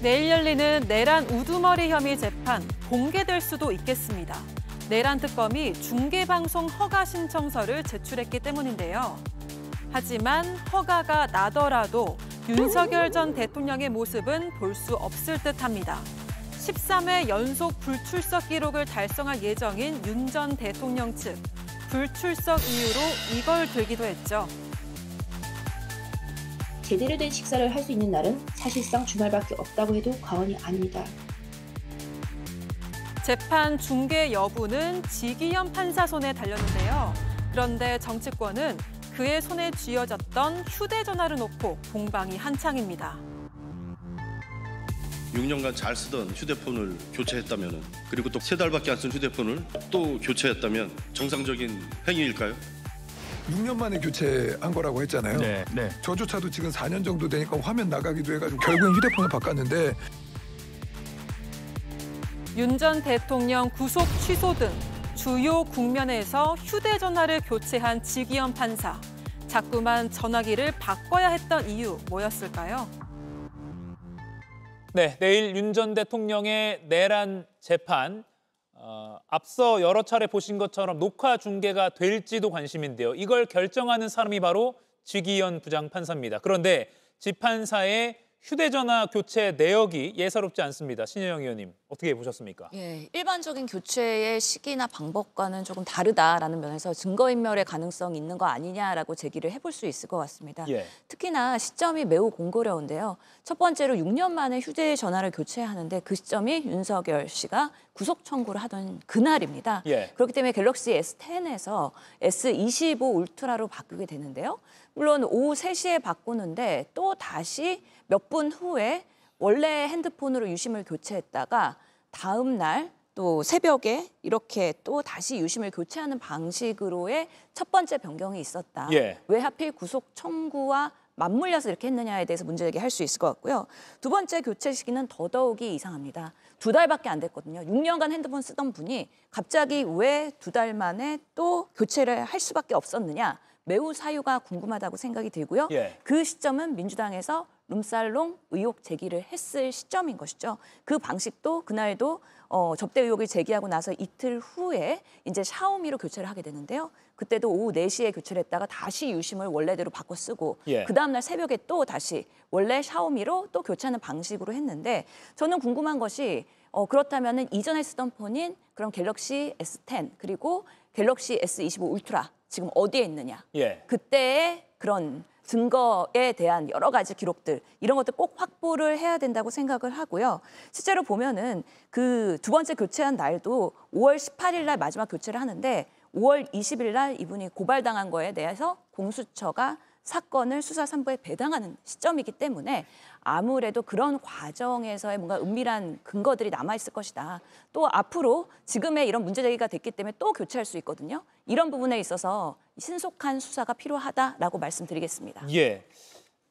내일 열리는 내란 우두머리 혐의 재판 공개될 수도 있겠습니다. 내란 특검이 중계방송 허가 신청서를 제출했기 때문인데요. 하지만 허가가 나더라도 윤석열 전 대통령의 모습은 볼 수 없을 듯합니다. 13회 연속 불출석 기록을 달성할 예정인 윤 전 대통령 측, 불출석 이유로 이걸 들기도 했죠. 제대로 된 식사를 할 수 있는 날은 사실상 주말밖에 없다고 해도 과언이 아닙니다. 재판 중계 여부는 지기현 판사 손에 달렸는데요. 그런데 정치권은 그의 손에 쥐어졌던 휴대전화를 놓고 공방이 한창입니다. 6년간 잘 쓰던 휴대폰을 교체했다면, 그리고 또 3달밖에 안 쓴 휴대폰을 또 교체했다면 정상적인 행위일까요? 6년 만에 교체한 거라고 했잖아요. 네. 저조차도 지금 4년 정도 되니까 화면 나가기도 해가지고 결국엔 휴대폰을 바꿨는데. 윤 전 대통령 구속 취소 등 주요 국면에서 휴대전화를 교체한 지기현 판사. 자꾸만 전화기를 바꿔야 했던 이유 뭐였을까요? 네, 내일 윤 전 대통령의 내란 재판, 앞서 여러 차례 보신 것처럼 녹화 중계가 될지도 관심인데요. 이걸 결정하는 사람이 바로 지기현 부장판사입니다. 그런데 지판사의 휴대전화 교체 내역이 예사롭지 않습니다. 신혜영 의원님, 어떻게 보셨습니까? 예, 일반적인 교체의 시기나 방법과는 조금 다르다라는 면에서 증거인멸의 가능성이 있는 거 아니냐라고 제기를 해볼 수 있을 것 같습니다. 예. 특히나 시점이 매우 공고려운데요. 첫 번째로 6년 만에 휴대전화를 교체하는데 그 시점이 윤석열 씨가 구속 청구를 하던 그날입니다. 예. 그렇기 때문에 갤럭시 S10에서 S25 울트라로 바꾸게 되는데요. 물론 오후 3시에 바꾸는데 또 다시 몇 분 후에 원래 핸드폰으로 유심을 교체했다가 다음 날 또 새벽에 이렇게 또 다시 유심을 교체하는 방식으로의 첫 번째 변경이 있었다. 예. 왜 하필 구속 청구와 맞물려서 이렇게 했느냐에 대해서 문제 제기할 수 있을 것 같고요. 두 번째 교체 시기는 더더욱이 이상합니다. 2달밖에 안 됐거든요. 6년간 핸드폰 쓰던 분이 갑자기 왜 2달 만에 또 교체를 할 수밖에 없었느냐. 매우 사유가 궁금하다고 생각이 들고요. 예. 그 시점은 민주당에서 룸살롱 의혹 제기를 했을 시점인 것이죠. 그 방식도 그날도 접대 의혹을 제기하고 나서 이틀 후에 이제 샤오미로 교체를 하게 되는데요. 그때도 오후 4시에 교체를 했다가 다시 유심을 원래대로 바꿔 쓰고 예. 그 다음 날 새벽에 또 다시 원래 샤오미로 또 교체하는 방식으로 했는데 저는 궁금한 것이 그렇다면은 이전에 쓰던 폰인 그런 갤럭시 S10 그리고 갤럭시 S25 울트라 지금 어디에 있느냐. 예. 그때의 그런 증거에 대한 여러 가지 기록들 이런 것들 꼭 확보를 해야 된다고 생각을 하고요. 실제로 보면은 그 두 번째 교체한 날도 5월 18일 날 마지막 교체를 하는데 5월 20일 날 이분이 고발당한 거에 대해서 공수처가 사건을 수사 3부에 배당하는 시점이기 때문에 아무래도 그런 과정에서의 뭔가 은밀한 근거들이 남아있을 것이다. 또 앞으로 지금의 이런 문제 제기가 됐기 때문에 또 교체할 수 있거든요. 이런 부분에 있어서 신속한 수사가 필요하다라고 말씀드리겠습니다. 예.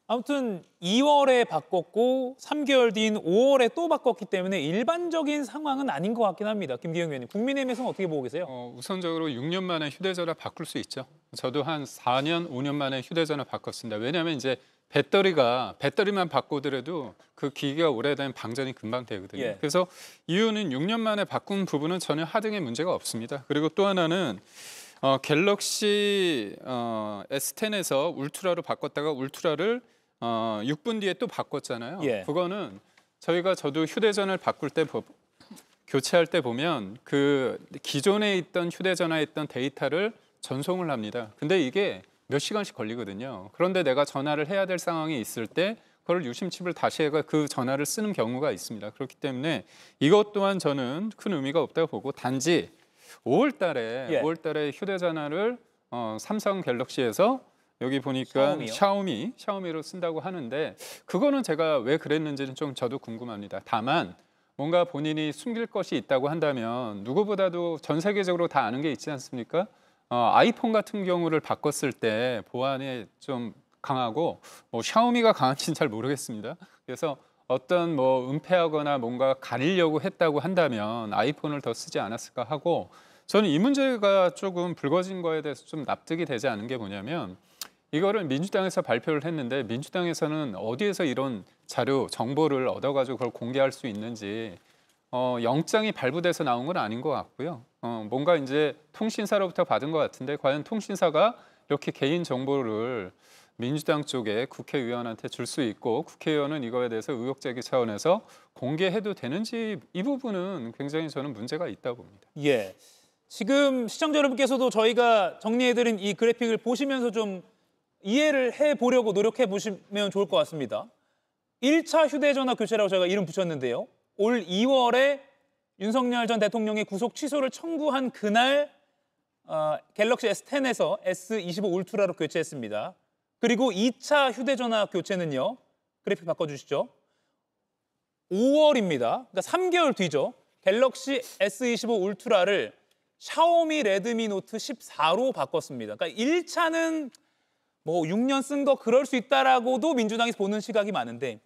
아무튼 2월에 바꿨고 3개월 뒤인 5월에 또 바꿨기 때문에 일반적인 상황은 아닌 것 같긴 합니다. 김기영 의원님, 국민의힘에서는 어떻게 보고 계세요? 우선적으로 6년 만에 휴대전화 바꿀 수 있죠. 저도 한 4년, 5년 만에 휴대전화 바꿨습니다. 왜냐하면 이제 배터리만 바꾸더라도 그 기기가 오래되면 방전이 금방 되거든요. 예. 그래서 이유는 6년 만에 바꾼 부분은 전혀 하등의 문제가 없습니다. 그리고 또 하나는 갤럭시 S10에서 울트라로 바꿨다가 울트라를 6분 뒤에 또 바꿨잖아요. 예. 그거는 저도 휴대전화를 바꿀 때 교체할 때 보면 그 기존에 있던 휴대전화에 있던 데이터를 전송을 합니다. 근데 이게 몇 시간씩 걸리거든요. 그런데 내가 전화를 해야 될 상황이 있을 때 그걸 유심칩을 다시 해가 그 전화를 쓰는 경우가 있습니다. 그렇기 때문에 이것 또한 저는 큰 의미가 없다고 보고 단지 5월 달에 휴대전화를 삼성 갤럭시에서 여기 보니까 샤오미로 쓴다고 하는데 그거는 제가 왜 그랬는지는 좀 저도 궁금합니다. 다만 뭔가 본인이 숨길 것이 있다고 한다면 누구보다도 전 세계적으로 다 아는 게 있지 않습니까? 아이폰 같은 경우를 바꿨을 때 보안이 좀 강하고 샤오미가 강한지는 잘 모르겠습니다. 그래서 어떤 은폐하거나 뭔가 가리려고 했다고 한다면 아이폰을 더 쓰지 않았을까 하고 저는 이 문제가 조금 불거진 거에 대해서 좀 납득이 되지 않은 게 뭐냐면 이거를 민주당에서 발표를 했는데 민주당에서는 어디에서 이런 자료, 정보를 얻어가지고 그걸 공개할 수 있는지 영장이 발부돼서 나온 건 아닌 것 같고요. 뭔가 이제 통신사로부터 받은 것 같은데 과연 통신사가 이렇게 개인 정보를 민주당 쪽에 국회의원한테 줄 수 있고 국회의원은 이거에 대해서 의혹 제기 차원에서 공개해도 되는지 이 부분은 굉장히 저는 문제가 있다고 봅니다. 예. 지금 시청자 여러분께서도 저희가 정리해드린 이 그래픽을 보시면서 좀 이해를 해보려고 노력해 보시면 좋을 것 같습니다. 1차 휴대전화 교체라고 저희가 이름 붙였는데요. 올 2월에 윤석열 전 대통령의 구속 취소를 청구한 그날 갤럭시 S10에서 S25 울트라로 교체했습니다. 그리고 2차 휴대전화 교체는요. 그래픽 바꿔주시죠. 5월입니다. 그러니까 3개월 뒤죠. 갤럭시 S25 울트라를 샤오미 레드미 노트 14로 바꿨습니다. 그러니까 1차는 뭐 6년 쓴 거 그럴 수 있다라고도 민주당이 보는 시각이 많은데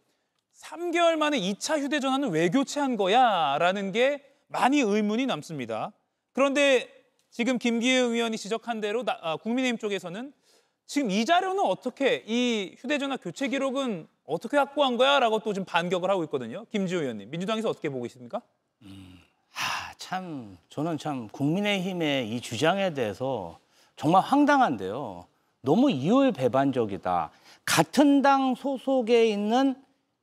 3개월 만에 2차 휴대전화는 왜 교체한 거야? 라는 게 많이 의문이 남습니다. 그런데 지금 김기현 의원이 지적한 대로 국민의힘 쪽에서는 지금 이 자료는 어떻게, 이 휴대전화 교체 기록은 어떻게 확보한 거야? 라고 또 지금 반격을 하고 있거든요. 김지호 의원님, 민주당에서 어떻게 보고 있습니까? 저는 참 국민의힘의 이 주장에 대해서 정말 황당한데요. 너무 이율배반적이다. 같은 당 소속에 있는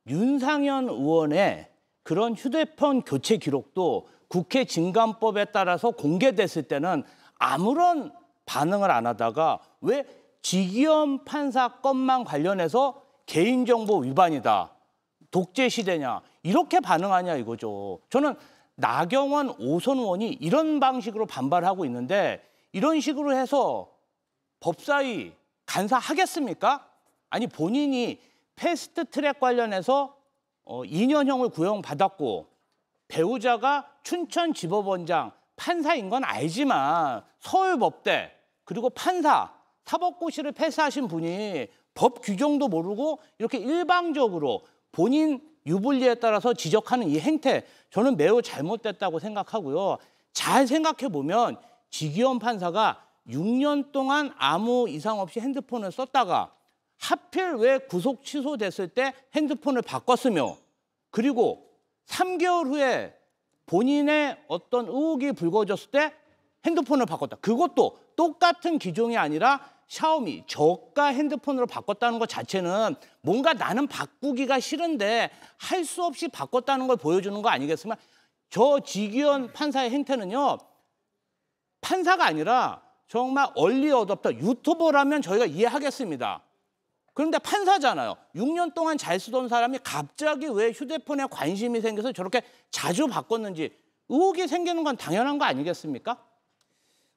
윤상현 의원의 그런 휴대폰 교체 기록도 국회 진감법에 따라서 공개됐을 때는 아무런 반응을 안 하다가 왜 지기현 판사 건만 관련해서 개인정보 위반이다, 독재 시대냐 이렇게 반응하냐 이거죠. 저는 나경원, 오선 의원이 이런 방식으로 반발하고 있는데 이런 식으로 해서 법사위 간사하겠습니까? 아니 본인이 패스트트랙 관련해서 2년형을 구형받았고 배우자가 춘천지법원장 판사인 건 알지만 서울법대 그리고 판사 사법고시를 패스하신 분이 법 규정도 모르고 이렇게 일방적으로 본인 유불리에 따라서 지적하는 이 행태 저는 매우 잘못됐다고 생각하고요. 잘 생각해 보면 지기현 판사가 6년 동안 아무 이상 없이 핸드폰을 썼다가 하필 왜 구속 취소됐을 때 핸드폰을 바꿨으며 그리고 3개월 후에 본인의 어떤 의혹이 불거졌을 때 핸드폰을 바꿨다. 그것도 똑같은 기종이 아니라 샤오미 저가 핸드폰으로 바꿨다는 것 자체는 뭔가 나는 바꾸기가 싫은데 할 수 없이 바꿨다는 걸 보여주는 거 아니겠습니까? 저 지기현 판사의 행태는요. 판사가 아니라 정말 얼리 어댑터 유튜버라면 저희가 이해하겠습니다. 그런데 판사잖아요. 6년 동안 잘 쓰던 사람이 갑자기 왜 휴대폰에 관심이 생겨서 저렇게 자주 바꿨는지 의혹이 생기는 건 당연한 거 아니겠습니까?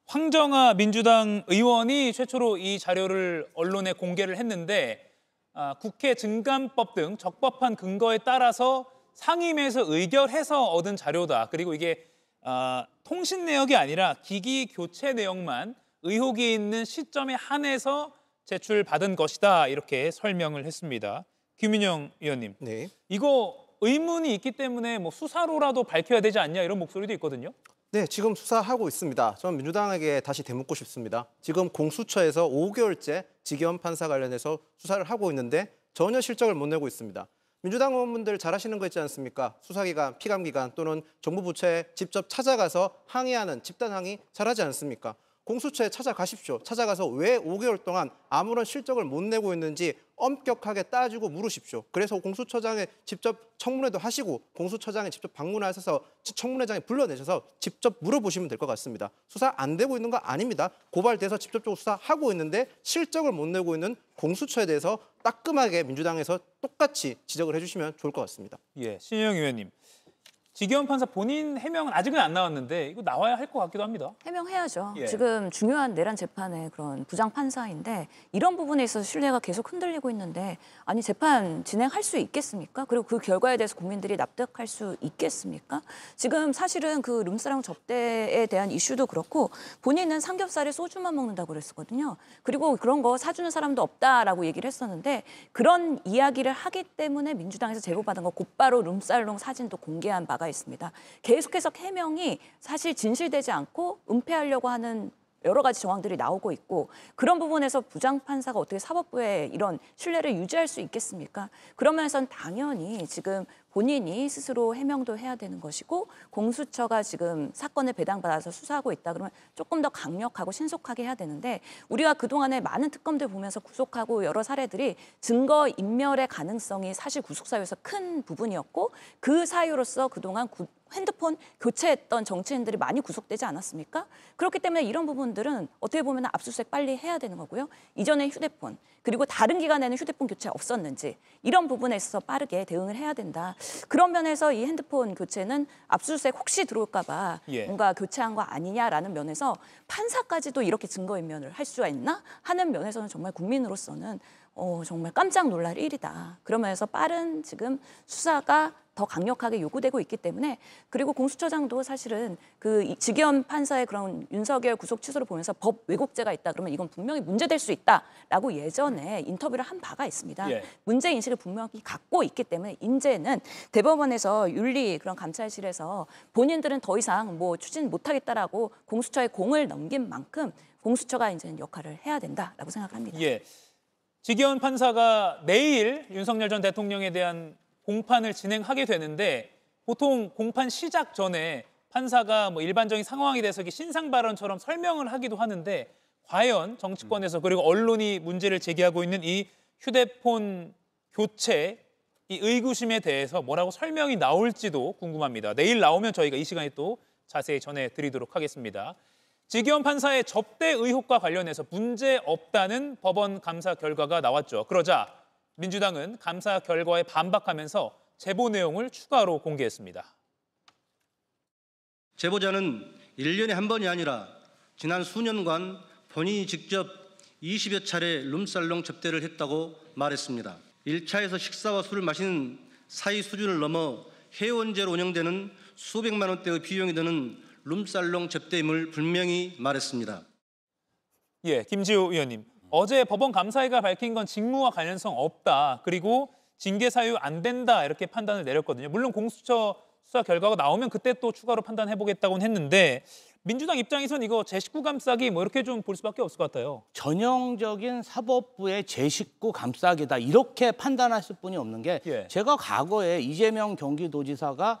황정아 민주당 의원이 최초로 이 자료를 언론에 공개를 했는데 국회 증감법 등 적법한 근거에 따라서 상임위에서 의결해서 얻은 자료다. 그리고 이게 통신 내역이 아니라 기기 교체 내용만 의혹이 있는 시점에 한해서 제출받은 것이다. 이렇게 설명을 했습니다. 김인영 의원님, 네. 이거 의문이 있기 때문에 뭐 수사로라도 밝혀야 되지 않냐 이런 목소리도 있거든요. 네, 지금 수사하고 있습니다. 저는 민주당에게 다시 되묻고 싶습니다. 지금 공수처에서 5개월째 지기현 판사 관련해서 수사를 하고 있는데 전혀 실적을 못 내고 있습니다. 민주당 의원분들 잘 아시는 거 있지 않습니까? 수사기관, 피감기관 또는 정부 부처에 직접 찾아가서 항의하는 집단 항의 잘하지 않습니까? 공수처에 찾아가십시오. 찾아가서 왜 5개월 동안 아무런 실적을 못 내고 있는지 엄격하게 따지고 물으십시오. 그래서 공수처장에 직접 청문회도 하시고 공수처장에 직접 방문하셔서 청문회장에 불러내셔서 직접 물어보시면 될 것 같습니다. 수사 안 되고 있는 거 아닙니다. 고발돼서 직접적으로 수사하고 있는데 실적을 못 내고 있는 공수처에 대해서 따끔하게 민주당에서 똑같이 지적을 해주시면 좋을 것 같습니다. 예, 신영 의원님. 지기현 판사 본인 해명은 아직은 안 나왔는데 이거 나와야 할 것 같기도 합니다. 해명해야죠. 예. 지금 중요한 내란 재판의 그런 부장 판사인데 이런 부분에 있어서 신뢰가 계속 흔들리고 있는데 아니 재판 진행할 수 있겠습니까? 그리고 그 결과에 대해서 국민들이 납득할 수 있겠습니까? 지금 사실은 그 룸사롱 접대에 대한 이슈도 그렇고 본인은 삼겹살에 소주만 먹는다고 그랬었거든요. 그리고 그런 거 사주는 사람도 없다라고 얘기를 했었는데 그런 이야기를 하기 때문에 민주당에서 제보받은 거 곧바로 룸살롱 사진도 공개한 바가 있습니다. 계속해서 해명이 사실 진실되지 않고 은폐하려고 하는 여러 가지 정황들이 나오고 있고 그런 부분에서 부장판사가 어떻게 사법부의 이런 신뢰를 유지할 수 있겠습니까? 그런 면에서는 당연히 지금 본인이 스스로 해명도 해야 되는 것이고 공수처가 지금 사건을 배당받아서 수사하고 있다 그러면 조금 더 강력하고 신속하게 해야 되는데 우리가 그동안에 많은 특검들 보면서 구속하고 여러 사례들이 증거 인멸의 가능성이 사실 구속 사유에서 큰 부분이었고 그 사유로서 그동안 핸드폰 교체했던 정치인들이 많이 구속되지 않았습니까? 그렇기 때문에 이런 부분들은 어떻게 보면 압수수색 빨리 해야 되는 거고요. 이전에 휴대폰 그리고 다른 기관에는 휴대폰 교체 없었는지 이런 부분에 있어서 빠르게 대응을 해야 된다. 그런 면에서 이 핸드폰 교체는 압수수색 혹시 들어올까 봐 뭔가 교체한 거 아니냐라는 면에서 판사까지도 이렇게 증거인멸을 할 수가 있나 하는 면에서는 정말 국민으로서는 정말 깜짝 놀랄 일이다. 그러면서 빠른 지금 수사가 더 강력하게 요구되고 있기 때문에 그리고 공수처장도 사실은 그 지기현 판사의 그런 윤석열 구속 취소를 보면서 법 왜곡죄가 있다 그러면 이건 분명히 문제될 수 있다라고 예전에 인터뷰를 한 바가 있습니다. 문제 인식을 분명히 갖고 있기 때문에 이제는 대법원에서 윤리 그런 감찰실에서 본인들은 더 이상 뭐 추진 못하겠다라고 공수처에 공을 넘긴 만큼 공수처가 이제는 역할을 해야 된다라고 생각합니다. 지기현 판사가 내일 윤석열 전 대통령에 대한 공판을 진행하게 되는데 보통 공판 시작 전에 판사가 뭐 일반적인 상황에 대해서 신상 발언처럼 설명을 하기도 하는데 과연 정치권에서 그리고 언론이 문제를 제기하고 있는 이 휴대폰 교체 이 의구심에 대해서 뭐라고 설명이 나올지도 궁금합니다. 내일 나오면 저희가 이 시간에 또 자세히 전해드리도록 하겠습니다. 지기현 판사의 접대 의혹과 관련해서 문제 없다는 법원 감사 결과가 나왔죠. 그러자 민주당은 감사 결과에 반박하면서 제보 내용을 추가로 공개했습니다. 제보자는 1년에 한 번이 아니라 지난 수년간 본인이 직접 20여 차례 룸살롱 접대를 했다고 말했습니다. 1차에서 식사와 술을 마시는 사이 수준을 넘어 회원제로 운영되는 수백만 원대의 비용이 드는 룸살롱 접대임을 분명히 말했습니다. 김지우 의원님. 어제 법원 감사회가 밝힌 건 직무와 관련성 없다. 그리고 징계 사유 안 된다. 이렇게 판단을 내렸거든요. 물론 공수처 수사 결과가 나오면 그때 또 추가로 판단해보겠다고는 했는데 민주당 입장에서는 이거 제 식구 감싸기 뭐 이렇게 좀 볼 수밖에 없을 것 같아요. 전형적인 사법부의 제 식구 감싸기다. 이렇게 판단하실 분이 없는 게 제가 과거에 이재명 경기도지사가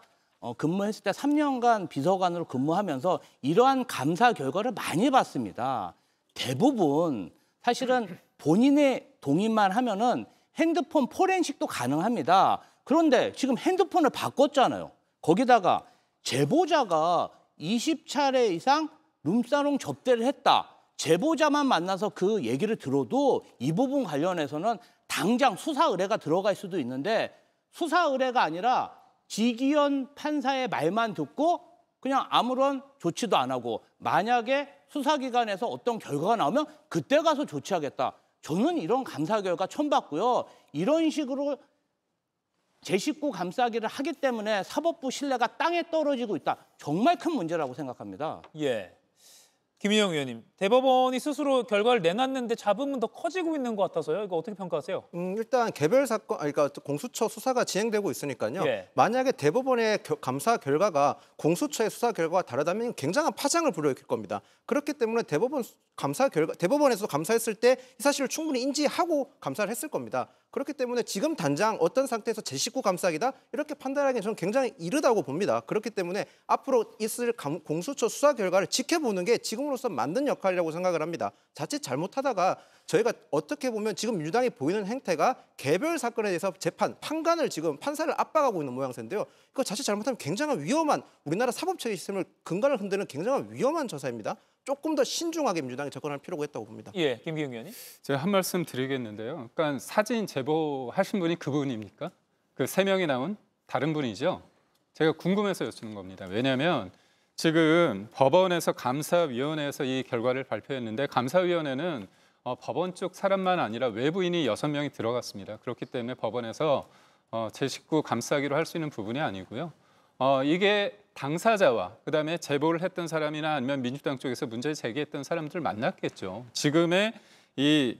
근무했을 때 3년간 비서관으로 근무하면서 이러한 감사 결과를 많이 봤습니다. 대부분 사실은 본인의 동의만 하면은 핸드폰 포렌식도 가능합니다. 그런데 지금 핸드폰을 바꿨잖아요. 거기다가 제보자가 20차례 이상 룸사롱 접대를 했다. 제보자만 만나서 그 얘기를 들어도 이 부분 관련해서는 당장 수사 의뢰가 들어갈 수도 있는데 수사 의뢰가 아니라 지기현 판사의 말만 듣고 그냥 아무런 조치도 안 하고 만약에 수사기관에서 어떤 결과가 나오면 그때 가서 조치하겠다. 저는 이런 감사 결과 처음 봤고요. 이런 식으로 제 식구 감싸기를 하기 때문에 사법부 신뢰가 땅에 떨어지고 있다. 정말 큰 문제라고 생각합니다. 김인영 의원님, 대법원이 스스로 결과를 내놨는데 잡음은 더 커지고 있는 것 같아서요. 이거 어떻게 평가하세요? 일단 개별 사건, 그러니까 공수처 수사가 진행되고 있으니까요. 만약에 대법원의 감사 결과가 공수처의 수사 결과가 다르다면 굉장한 파장을 불러일으킬 겁니다. 그렇기 때문에 대법원에서 감사했을 때 이 사실을 충분히 인지하고 감사를 했을 겁니다. 그렇기 때문에 지금 단장 어떤 상태에서 제 식구 감싸기다 이렇게 판단하기는 저는 굉장히 이르다고 봅니다. 그렇기 때문에 앞으로 있을 공수처 수사 결과를 지켜보는 게 지금으로서 맞는 역할이라고 생각을 합니다. 자칫 잘못하다가 저희가 어떻게 보면 지금 민주당이 보이는 행태가 개별 사건에 대해서 판관을 지금 판사를 압박하고 있는 모양새인데요. 이거 자칫 잘못하면 굉장히 위험한 우리나라 사법체계 시스템을 근간을 흔드는 굉장히 위험한 저사입니다. 조금 더 신중하게 민주당이 접근할 필요가 있다고 봅니다. 김기웅 의원님. 제가 한 말씀 드리겠는데요. 그러니까 사진 제보하신 분이 그분입니까? 그 3명이 나온 다른 분이죠? 제가 궁금해서 여쭙는 겁니다. 왜냐하면 지금 법원에서 감사위원회에서 이 결과를 발표했는데 감사위원회는 법원 쪽 사람만 아니라 외부인이 6명이 들어갔습니다. 그렇기 때문에 법원에서 제 식구 감싸기로 할 수 있는 부분이 아니고요. 이게 당사자와 그다음에 제보를 했던 사람이나 아니면 민주당 쪽에서 문제 제기했던 사람들 만났겠죠. 지금의 이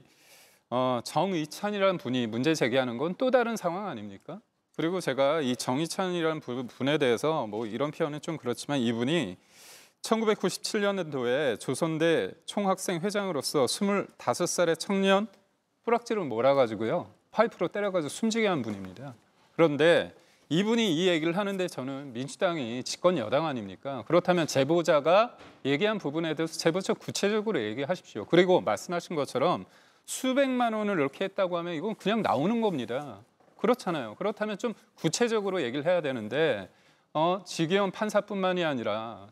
정의찬이라는 분이 문제 제기하는 건 또 다른 상황 아닙니까? 그리고 제가 이 정의찬이라는 분에 대해서 뭐 이런 표현은 좀 그렇지만 이분이 1997년도에 조선대 총학생 회장으로서 25살의 청년 뿌락지를 몰아가지고요. 파이프로 때려가지고 숨지게 한 분입니다. 그런데 이분이 이 얘기를 하는데 저는 민주당이 집권 여당 아닙니까? 그렇다면 제보자가 얘기한 부분에 대해서 제보자 구체적으로 얘기하십시오. 그리고 말씀하신 것처럼 수백만 원을 이렇게 했다고 하면 이건 그냥 나오는 겁니다. 그렇잖아요. 그렇다면 좀 구체적으로 얘기를 해야 되는데 지기현 판사뿐만이 아니라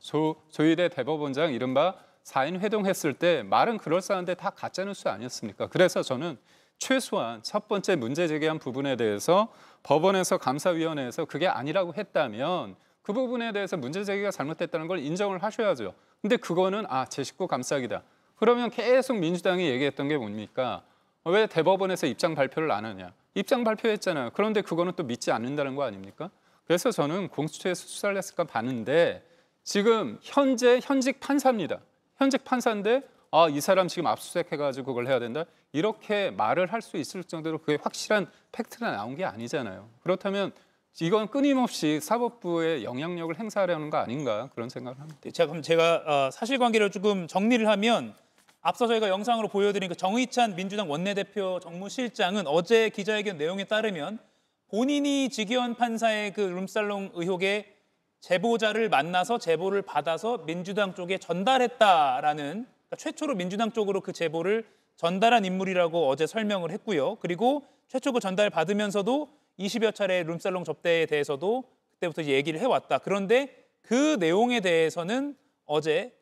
조희대 대법원장 이른바 4인 회동했을 때 말은 그럴싸한데 다 가짜뉴스 아니었습니까? 그래서 저는 최소한 첫 번째 문제 제기한 부분에 대해서 법원에서 감사위원회에서 그게 아니라고 했다면 그 부분에 대해서 문제 제기가 잘못됐다는 걸 인정을 하셔야죠. 근데 그거는 제 식구 감싸기다. 그러면 계속 민주당이 얘기했던 게 뭡니까? 왜 대법원에서 입장 발표를 안 하냐? 입장 발표했잖아요. 그런데 그거는 또 믿지 않는다는 거 아닙니까? 그래서 저는 공수처에서 수사를 했을까 봤는데 지금 현직 판사입니다. 현직 판사인데 이 사람 지금 압수수색해가지고 그걸 해야 된다? 이렇게 말을 할 수 있을 정도로 그게 확실한 팩트가 나온 게 아니잖아요. 그렇다면 이건 끊임없이 사법부의 영향력을 행사하려는 거 아닌가 그런 생각을 합니다. 자, 그럼 제가 사실관계를 조금 정리를 하면 앞서 저희가 영상으로 보여드린 그 정의찬 민주당 원내대표 정무실장은 어제 기자회견 내용에 따르면 본인이 지기현 판사의 그 룸살롱 의혹의 제보자를 만나서 제보를 받아서 민주당 쪽에 전달했다라는 그러니까 최초로 민주당 쪽으로 그 제보를 전달한 인물이라고 어제 설명을 했고요. 그리고 최초 그 전달 받으면서도 20여 차례 룸살롱 접대에 대해서도 그때부터 얘기를 해왔다. 그런데 그 내용에 대해서는 어제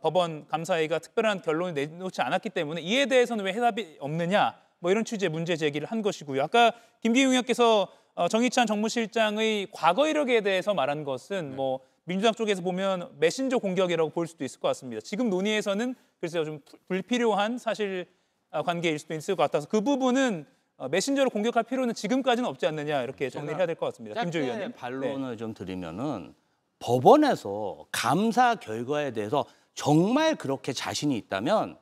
법원 감사위가 특별한 결론을 내놓지 않았기 때문에 이에 대해서는 왜 해답이 없느냐 뭐 이런 취지의 문제 제기를 한 것이고요. 아까 김기웅 의원께서 정의찬 정무실장의 과거 이력에 대해서 말한 것은 뭐 민주당 쪽에서 보면 메신저 공격이라고 볼 수도 있을 것 같습니다. 지금 논의에서는 글쎄요 좀 불필요한 사실 관계일 수도 있을 것 같아서 그 부분은 메신저로 공격할 필요는 지금까지는 없지 않느냐 이렇게 정리를 해야 될 것 같습니다. 김조 의원님. 반론을 좀 드리면은 법원에서 감사 결과에 대해서 정말 그렇게 자신이 있다면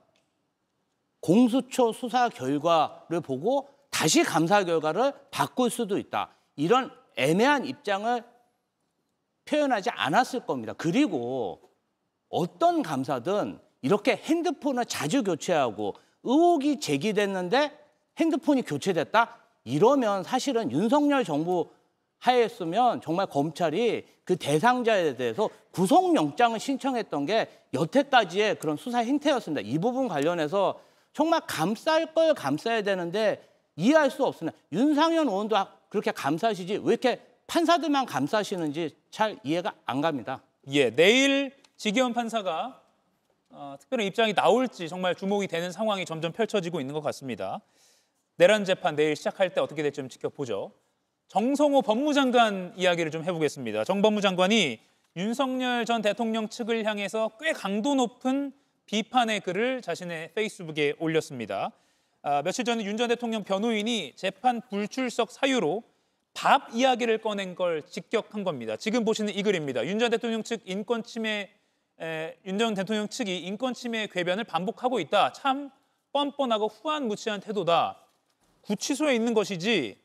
공수처 수사 결과를 보고 다시 감사 결과를 바꿀 수도 있다. 이런 애매한 입장을 표현하지 않았을 겁니다. 그리고 어떤 감사든 이렇게 핸드폰을 자주 교체하고 의혹이 제기됐는데 핸드폰이 교체됐다? 이러면 사실은 윤석열 정부 하에였으면 정말 검찰이 그 대상자에 대해서 구속영장을 신청했던 게 여태까지의 그런 수사 행태였습니다. 이 부분 관련해서 정말 감쌀 걸 감싸야 되는데 이해할 수 없습니다. 윤상현 의원도 그렇게 감싸시지 왜 이렇게 판사들만 감싸시는지 잘 이해가 안 갑니다. 예, 내일 지기현 판사가 특별한 입장이 나올지 정말 주목이 되는 상황이 점점 펼쳐지고 있는 것 같습니다. 내란 재판 내일 시작할 때 어떻게 될지 좀 지켜보죠. 정성호 법무장관 이야기를 좀 해보겠습니다. 정 법무장관이 윤석열 전 대통령 측을 향해서 꽤 강도 높은 비판의 글을 자신의 페이스북에 올렸습니다. 며칠 전에 윤 전 대통령 변호인이 재판 불출석 사유로 밥 이야기를 꺼낸 걸 직격한 겁니다. 지금 보시는 이 글입니다. 윤 전 대통령 측 윤 전 대통령 측이 인권침해 궤변을 반복하고 있다. 참 뻔뻔하고 후안무치한 태도다. 구치소에 있는 것이지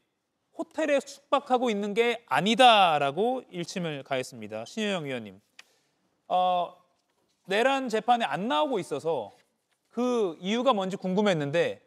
호텔에 숙박하고 있는 게 아니다라고 일침을 가했습니다. 신효영 의원님. 내란 재판에 안 나오고 있어서 그 이유가 뭔지 궁금했는데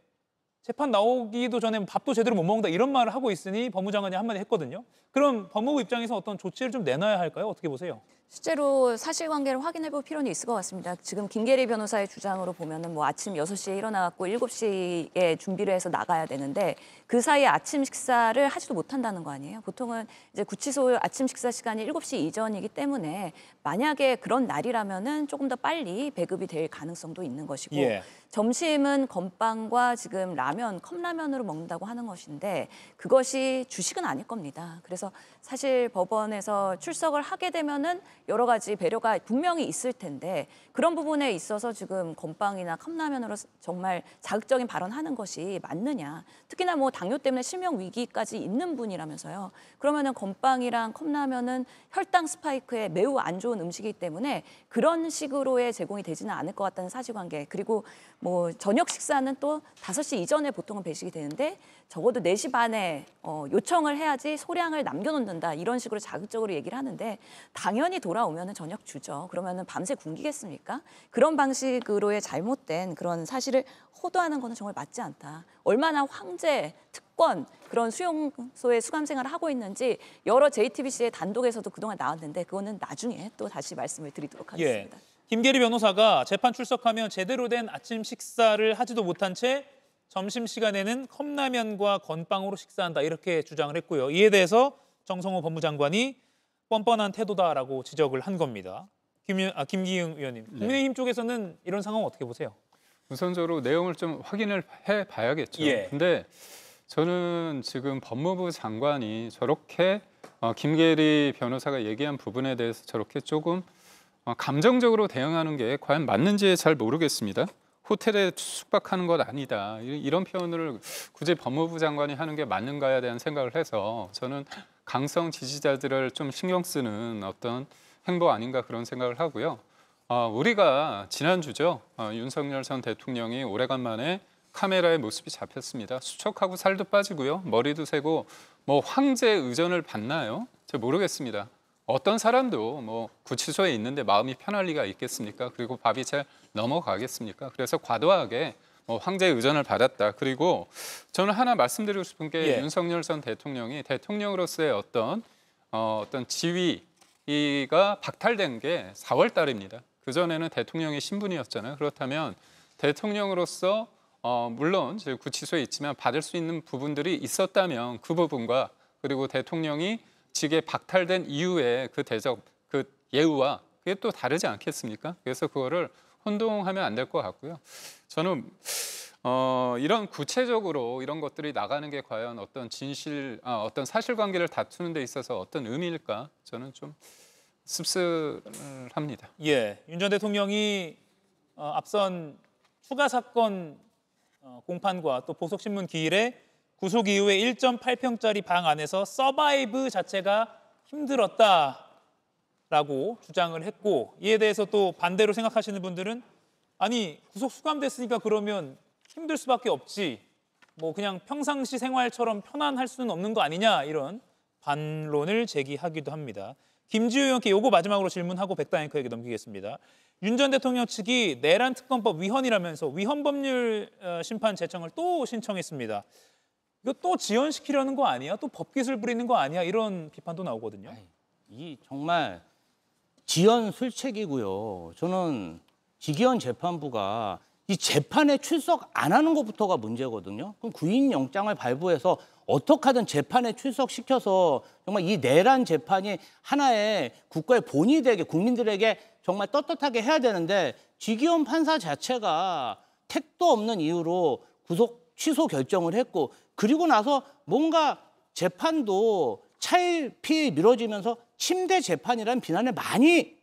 재판 나오기도 전에 밥도 제대로 못 먹는다 이런 말을 하고 있으니 법무장관이 한마디 했거든요. 그럼 법무부 입장에서 어떤 조치를 좀 내놔야 할까요? 어떻게 보세요? 실제로 사실관계를 확인해 볼 필요는 있을 것 같습니다. 지금 김계리 변호사의 주장으로 보면은 뭐 아침 6시에 일어나갖고 7시에 준비를 해서 나가야 되는데 그 사이에 아침 식사를 하지도 못한다는 거 아니에요? 보통은 이제 구치소 아침 식사 시간이 7시 이전이기 때문에 만약에 그런 날이라면은 조금 더 빨리 배급이 될 가능성도 있는 것이고 예. 점심은 건빵과 지금 라면, 컵라면으로 먹는다고 하는 것인데 그것이 주식은 아닐 겁니다. 그래서 사실 법원에서 출석을 하게 되면은 여러 가지 배려가 분명히 있을 텐데 그런 부분에 있어서 지금 건빵이나 컵라면으로 정말 자극적인 발언하는 것이 맞느냐. 특히나 뭐 당뇨 때문에 실명 위기까지 있는 분이라면서요. 그러면은 건빵이랑 컵라면은 혈당 스파이크에 매우 안 좋은 음식이기 때문에 그런 식으로의 제공이 되지는 않을 것 같다는 사실관계. 그리고 뭐 저녁 식사는 또 5시 이전에 보통은 배식이 되는데 적어도 4시 반에 요청을 해야지 소량을 남겨놓는다. 이런 식으로 자극적으로 얘기를 하는데 당연히 돌아오면은 저녁 주죠. 그러면은 밤새 굶기겠습니까? 그런 방식으로의 잘못된 그런 사실을 호도하는 것은 정말 맞지 않다. 얼마나 황제, 특권, 그런 수용소의 수감 생활을 하고 있는지 여러 JTBC의 단독에서도 그동안 나왔는데 그거는 나중에 또 다시 말씀을 드리도록 하겠습니다. 김계리 변호사가 재판 출석하면 제대로 된 아침 식사를 하지도 못한 채 점심시간에는 컵라면과 건빵으로 식사한다 이렇게 주장을 했고요. 이에 대해서 정성호 법무장관이 뻔뻔한 태도다라고 지적을 한 겁니다. 김기흥 의원님, 국민의힘 쪽에서는 이런 상황 어떻게 보세요? 우선적으로 내용을 좀 확인을 해봐야겠죠. 근데 저는 지금 법무부 장관이 저렇게 김계리 변호사가 얘기한 부분에 대해서 저렇게 조금 감정적으로 대응하는 게 과연 맞는지 잘 모르겠습니다. 호텔에 숙박하는 것 아니다. 이런 표현을 굳이 법무부 장관이 하는 게 맞는가에 대한 생각을 해서 저는 강성 지지자들을 좀 신경 쓰는 어떤 행보 아닌가 그런 생각을 하고요. 우리가 지난주죠. 윤석열 전 대통령이 오래간만에 카메라에 모습이 잡혔습니다. 수척하고 살도 빠지고요. 머리도 세고 뭐 황제 의전을 받나요? 저 모르겠습니다. 어떤 사람도 뭐 구치소에 있는데 마음이 편할 리가 있겠습니까? 그리고 밥이 잘 넘어가겠습니까? 그래서 과도하게 뭐 황제 의전을 받았다. 그리고 저는 하나 말씀드리고 싶은 게 윤석열 전 대통령이 대통령으로서의 어떤 지위가 박탈된 게 4월 달입니다. 그전에는 대통령의 신분이었잖아요. 그렇다면 대통령으로서 물론 구치소에 있지만 받을 수 있는 부분들이 있었다면 그 부분과 그리고 대통령이 직에 박탈된 이후에 그 대접, 그 예우와 그게 또 다르지 않겠습니까? 그래서 그거를 혼동하면 안 될 것 같고요. 저는 이런 구체적으로 이런 것들이 나가는 게 과연 어떤 어떤 사실관계를 다투는 데 있어서 어떤 의미일까? 저는 좀 씁쓸합니다. 윤 전 대통령이 앞선 추가 사건 공판과 또 보석신문 기일에 구속 이후에 1.8평짜리 방 안에서 서바이브 자체가 힘들었다라고 주장을 했고 이에 대해서 또 반대로 생각하시는 분들은 아니 구속 수감됐으니까 그러면 힘들 수밖에 없지 뭐 그냥 평상시 생활처럼 편안할 수는 없는 거 아니냐 이런 반론을 제기하기도 합니다. 김지우 의원께 요거 마지막으로 질문하고 백다 앵커에게 넘기겠습니다. 윤 전 대통령 측이 내란 특검법 위헌이라면서 위헌법률 심판 제청을 또 신청했습니다. 이거 또 지연시키려는 거 아니야? 또 법기술 부리는 거 아니야? 이런 비판도 나오거든요. 이 정말 지연술책이고요. 저는 지기현 재판부가 이 재판에 출석 안 하는 것부터가 문제거든요. 그럼 구인영장을 발부해서 어떻게 하든 재판에 출석시켜서 정말 이 내란 재판이 하나의 국가의 본이 되게 국민들에게 정말 떳떳하게 해야 되는데 지기현 판사 자체가 택도 없는 이유로 구속 취소 결정을 했고 그리고 나서 뭔가 재판도 차일피일 미뤄지면서 침대 재판이라는 비난을 많이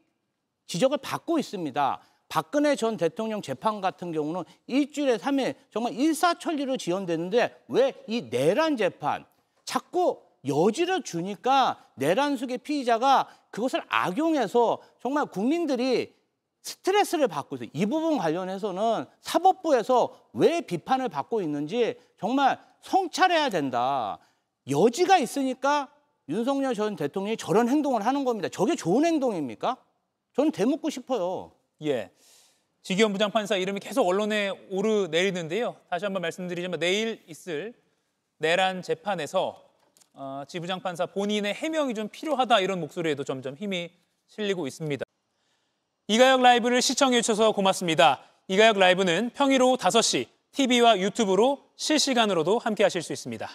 지적을 받고 있습니다. 박근혜 전 대통령 재판 같은 경우는 일주일에 3일 정말 일사천리로 지연되는데 왜 이 내란 재판 자꾸 여지를 주니까 내란 수의 피의자가 그것을 악용해서 정말 국민들이 스트레스를 받고 있어요. 이 부분 관련해서는 사법부에서 왜 비판을 받고 있는지 정말 성찰해야 된다. 여지가 있으니까 윤석열 전 대통령이 저런 행동을 하는 겁니다. 저게 좋은 행동입니까? 저는 되묻고 싶어요. 지기현 부장판사 이름이 계속 언론에 오르내리는데요. 다시 한번 말씀드리자면 내일 있을 내란 재판에서 지 부장판사 본인의 해명이 좀 필요하다 이런 목소리에도 점점 힘이 실리고 있습니다. 이가혁 라이브를 시청해 주셔서 고맙습니다. 이가혁 라이브는 평일 오후 5시 TV와 유튜브로 실시간으로도 함께 하실 수 있습니다.